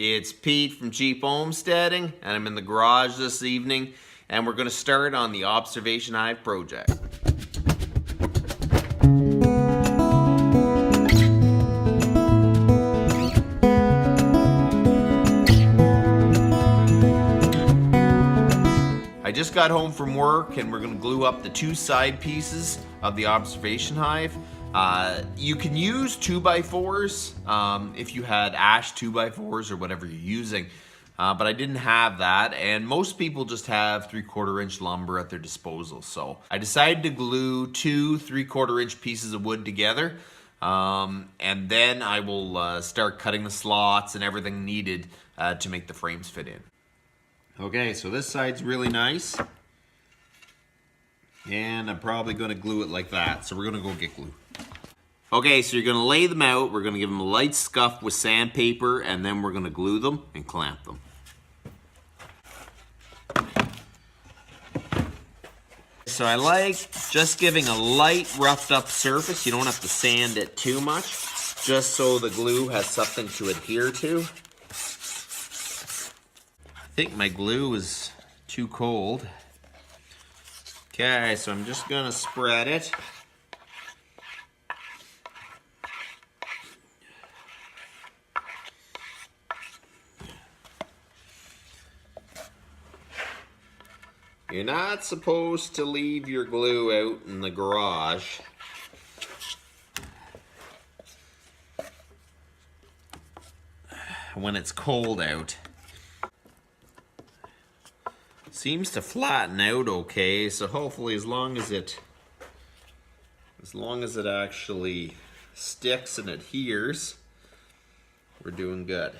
It's Pete from Cheap Homesteading, and I'm in the garage this evening, and we're going to start on the observation hive project. I just got home from work, and we're going to glue up the two side pieces of the observation hive. You can use 2x4s if you had ash 2x4s or whatever you're using, but I didn't have that, and most people just have 3/4 inch lumber at their disposal. So I decided to glue two 3/4 inch pieces of wood together, and then I will start cutting the slots and everything needed to make the frames fit in. Okay, so this side's really nice, and I'm probably going to glue it like that, so we're going to go get glue. Okay, so you're going to lay them out, we're going to give them a light scuff with sandpaper, and then we're going to glue them and clamp them. So I like just giving a light roughed up surface. You don't have to sand it too much, just so the glue has something to adhere to. I think my glue is too cold. Okay, so I'm just going to spread it. You're not supposed to leave your glue out in the garage. When it's cold out. Seems to flatten out okay, so hopefully as long as it actually sticks and adheres, we're doing good.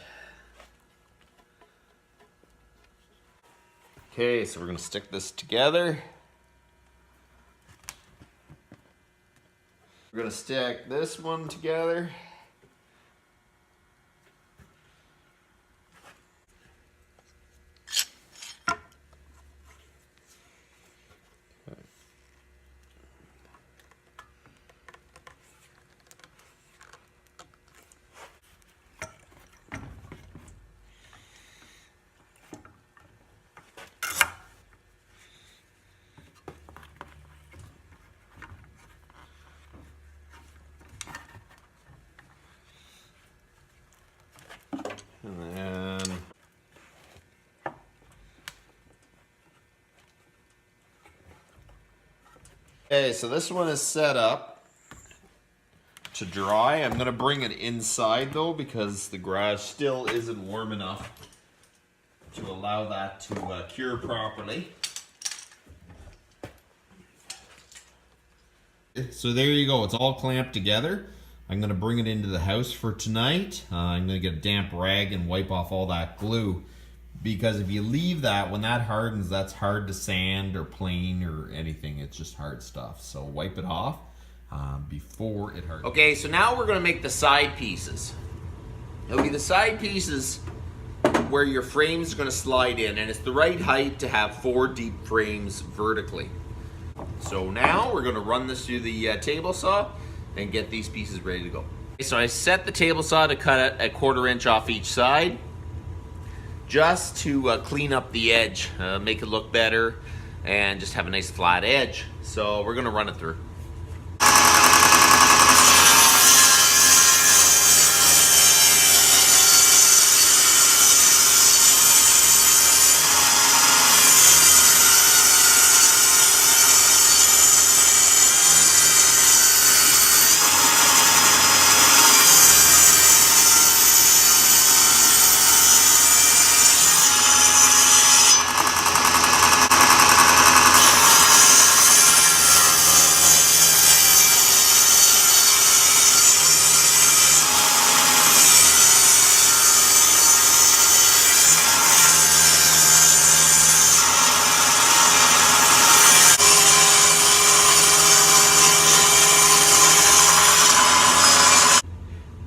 Okay, so we're going to stick this together. We're going to stick this one together. And then okay, so this one is set up to dry. I'm going to bring it inside though because the garage still isn't warm enough to allow that to cure properly. So there you go, it's all clamped together. I'm going to bring it into the house for tonight. I'm going to get a damp rag and wipe off all that glue, because if you leave that, when that hardens, that's hard to sand or plane or anything. It's just hard stuff. So wipe it off before it hardens. Okay, so now we're going to make the side pieces. It'll be the side pieces where your frames are going to slide in, and it's the right height to have 4 deep frames vertically. So now we're going to run this through the table saw and get these pieces ready to go. So I set the table saw to cut a 1/4 inch off each side, just to clean up the edge, make it look better, and just have a nice flat edge. So we're gonna run it through.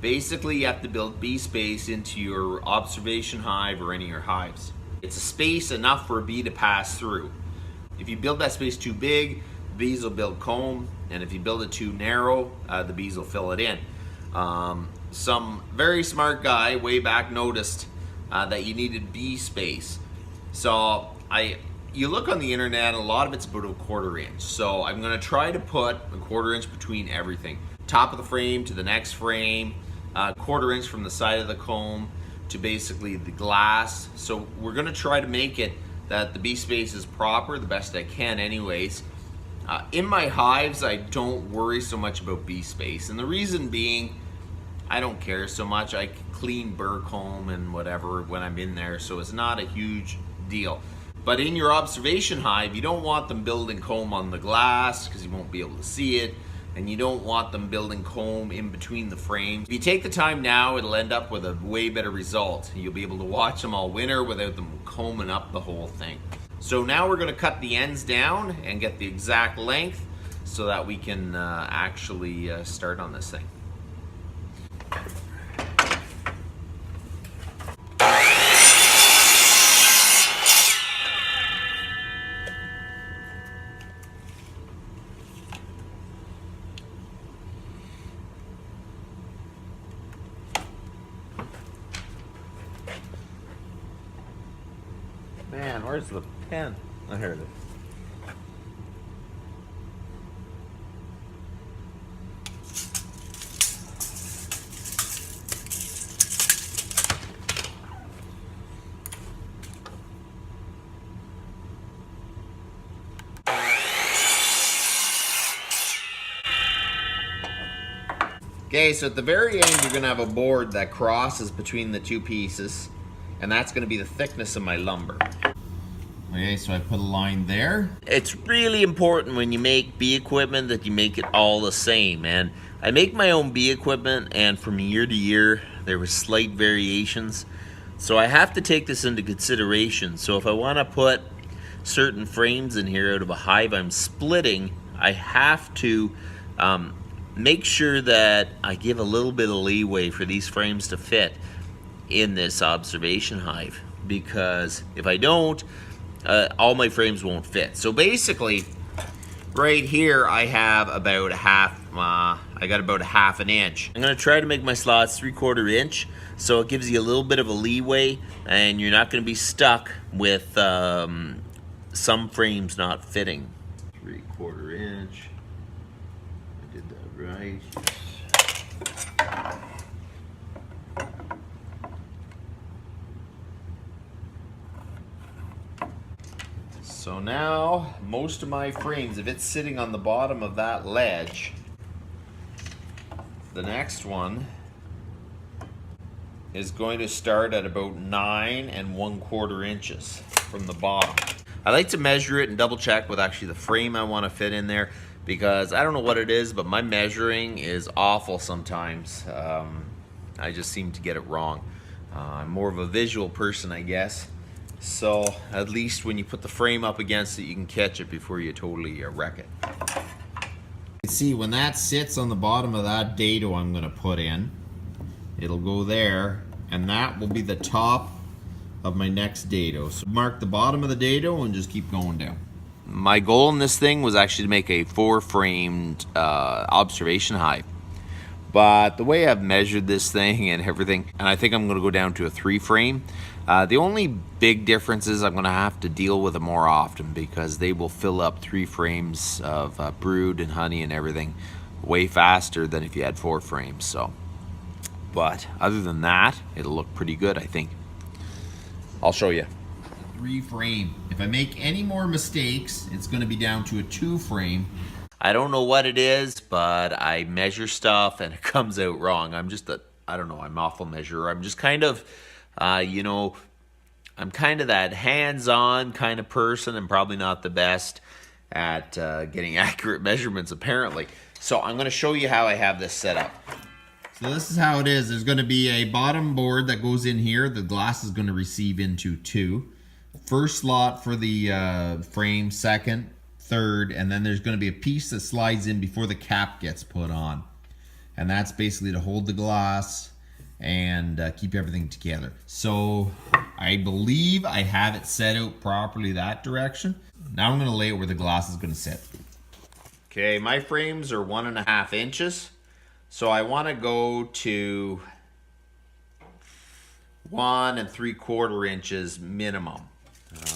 Basically, you have to build bee space into your observation hive or any of your hives. It's a space enough for a bee to pass through. If you build that space too big, the bees will build comb, and if you build it too narrow, the bees will fill it in. Some very smart guy way back noticed that you needed bee space. So you look on the internet, a lot of it's about a 1/4 inch. So I'm gonna try to put a 1/4 inch between everything. Top of the frame to the next frame, 1/4 inch from the side of the comb to basically the glass. So we're gonna try to make it that the bee space is proper, the best I can anyways. In my hives, I don't worry so much about bee space. And the reason being, I don't care so much. I clean burr comb and whatever when I'm in there, so it's not a huge deal. But in your observation hive, you don't want them building comb on the glass because you won't be able to see it. And you don't want them building comb in between the frames. If you take the time now, it'll end up with a way better result. You'll be able to watch them all winter without them combing up the whole thing. So now we're gonna cut the ends down and get the exact length so that we can actually start on this thing. Man, where's the pen? Oh, here it is. Okay, so at the very end, you're gonna have a board that crosses between the two pieces, and that's gonna be the thickness of my lumber. Okay, so I put a line there. It's really important when you make bee equipment that you make it all the same. And I make my own bee equipment, and from year to year, there were slight variations. So I have to take this into consideration. So if I wanna put certain frames in here out of a hive I'm splitting, I have to make sure that I give a little bit of leeway for these frames to fit in this observation hive, because if I don't, all my frames won't fit. So basically, right here I have about a half, I got about a 1/2 inch. I'm gonna try to make my slots 3/4 inch, so it gives you a little bit of a leeway, and you're not gonna be stuck with some frames not fitting. 3/4 inch. I did that right. So now, most of my frames, if it's sitting on the bottom of that ledge, the next one is going to start at about 9 1/4 inches from the bottom. I like to measure it and double check with actually the frame I want to fit in there, because I don't know what it is, but my measuring is awful sometimes. I just seem to get it wrong. I'm more of a visual person, I guess. So at least when you put the frame up against it, you can catch it before you totally wreck it. See, when that sits on the bottom of that dado I'm going to put in, it'll go there, and that will be the top of my next dado. So mark the bottom of the dado and just keep going down. My goal in this thing was actually to make a 4-framed observation hive. But the way I've measured this thing and everything, and I think I'm going to go down to a 3-frame. The only big difference is I'm going to have to deal with them more often, because they will fill up 3 frames of brood and honey and everything way faster than if you had 4 frames. So, but other than that, it'll look pretty good, I think. I'll show you. 3-frame. If I make any more mistakes, it's going to be down to a 2-frame. I don't know what it is, but I measure stuff and it comes out wrong. I'm just I don't know, I'm awful measurer. I'm just kind of, you know, I'm kind of that hands-on kind of person, and probably not the best at getting accurate measurements, apparently. So I'm going to show you how I have this set up. So this is how it is. There's going to be a bottom board that goes in here. The glass is going to receive into 2. First slot for the frame, second, third, and then there's going to be a piece that slides in before the cap gets put on. And that's basically to hold the glass and keep everything together. So I believe I have it set out properly that direction. Now I'm going to lay it where the glass is going to sit. Okay, my frames are 1.5 inches. So I want to go to 1 3/4 inches minimum.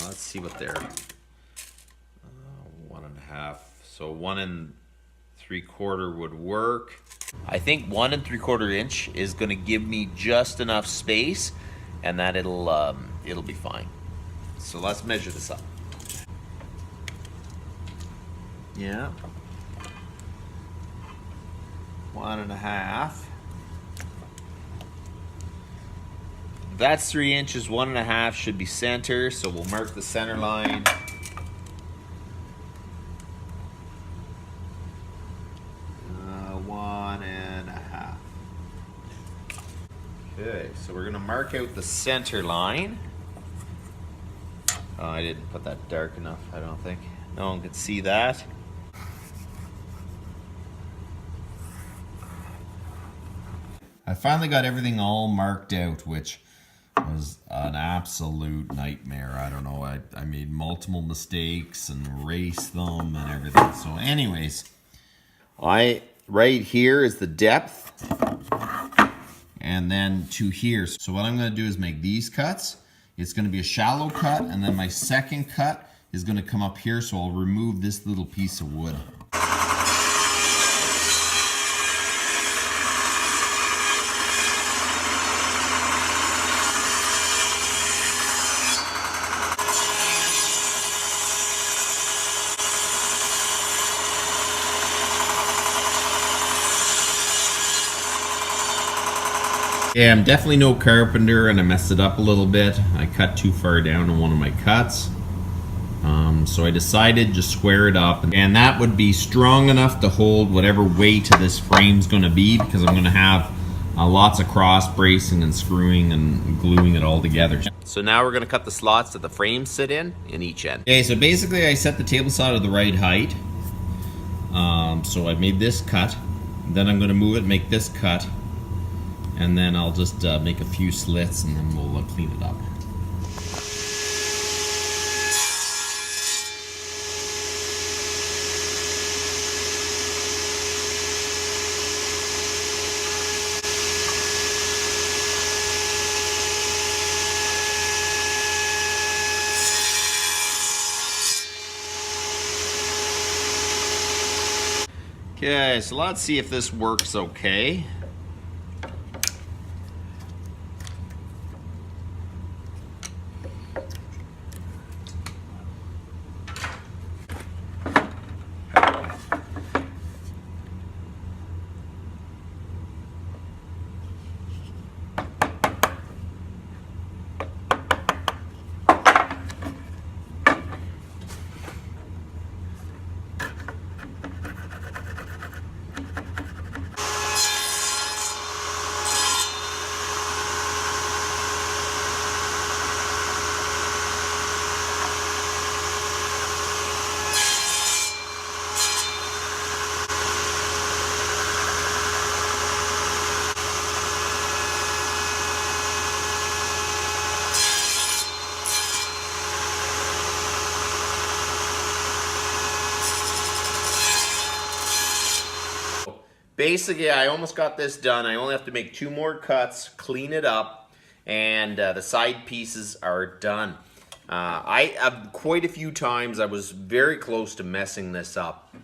Let's see what they're 1.5. So 1 3/4 would work. I think 1 3/4 inch is going to give me just enough space, and that it'll be fine. So let's measure this up. Yeah, 1.5. That's 3 inches. 1.5 should be center, so we'll mark the center line. Okay, so we're gonna mark out the center line. Oh, I didn't put that dark enough, I don't think. No one could see that. I finally got everything all marked out, which was an absolute nightmare. I don't know, I made multiple mistakes and erased them and everything. So anyways, right here is the depth. And then to here. So what I'm going to do is make these cuts. It's going to be a shallow cut, and then my second cut is going to come up here, so I'll remove this little piece of wood. Yeah, I'm definitely no carpenter, and I messed it up a little bit. I cut too far down on one of my cuts. So I decided to square it up, and that would be strong enough to hold whatever weight this frame's going to be, because I'm going to have lots of cross bracing and screwing and gluing it all together. So now we're going to cut the slots that the frames sit in each end. Okay, so basically I set the table saw to the right height. So I made this cut. Then I'm going to move it, make this cut. And then I'll just make a few slits, and then we'll clean it up. Okay, so let's see if this works okay. Basically, I almost got this done. I only have to make 2 more cuts, clean it up, and the side pieces are done. Quite a few times I was very close to messing this up.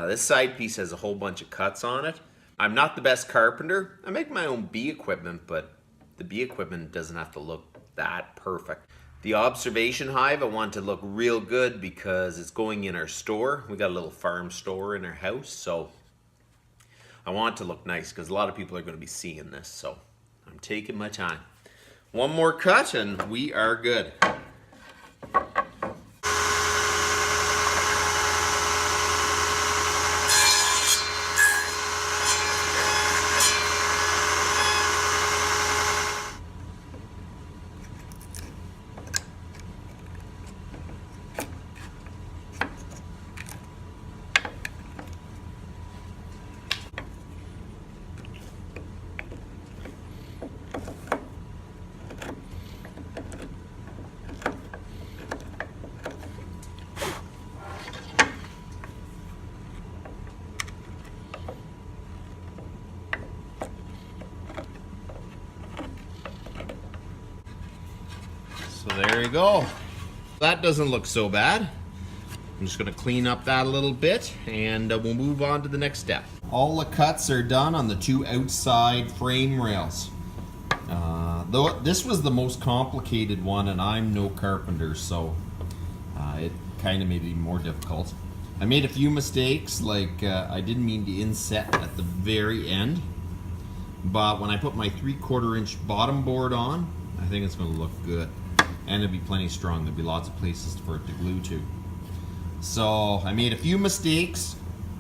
This side piece has a whole bunch of cuts on it. I'm not the best carpenter. I make my own bee equipment, but the bee equipment doesn't have to look that perfect. The observation hive, I want to look real good because it's going in our store. We got a little farm store in our house, so I want it to look nice because a lot of people are going to be seeing this, so I'm taking my time. 1 more cut and we are good. So there you go. That doesn't look so bad. I'm just gonna clean up that a little bit and we'll move on to the next step. All the cuts are done on the 2 outside frame rails. Though this was the most complicated one and I'm no carpenter, so it kind of made it more difficult. I made a few mistakes, like I didn't mean to inset at the very end, but when I put my 3/4 inch bottom board on, I think it's gonna look good. And it'll be plenty strong. There'll be lots of places for it to glue to. So I made a few mistakes,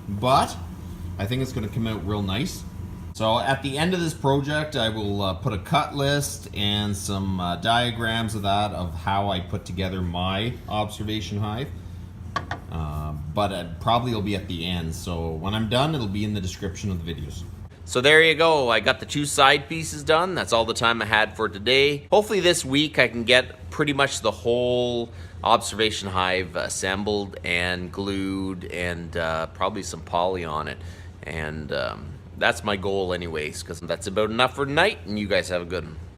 but I think it's going to come out real nice. So at the end of this project, I will put a cut list and some diagrams of that, of how I put together my observation hive. But it probably will be at the end. So when I'm done, it'll be in the description of the videos. So there you go. I got the 2 side pieces done. That's all the time I had for today. Hopefully this week I can get pretty much the whole observation hive assembled and glued, and probably some poly on it. And that's my goal anyways, because that's about enough for tonight, and you guys have a good one.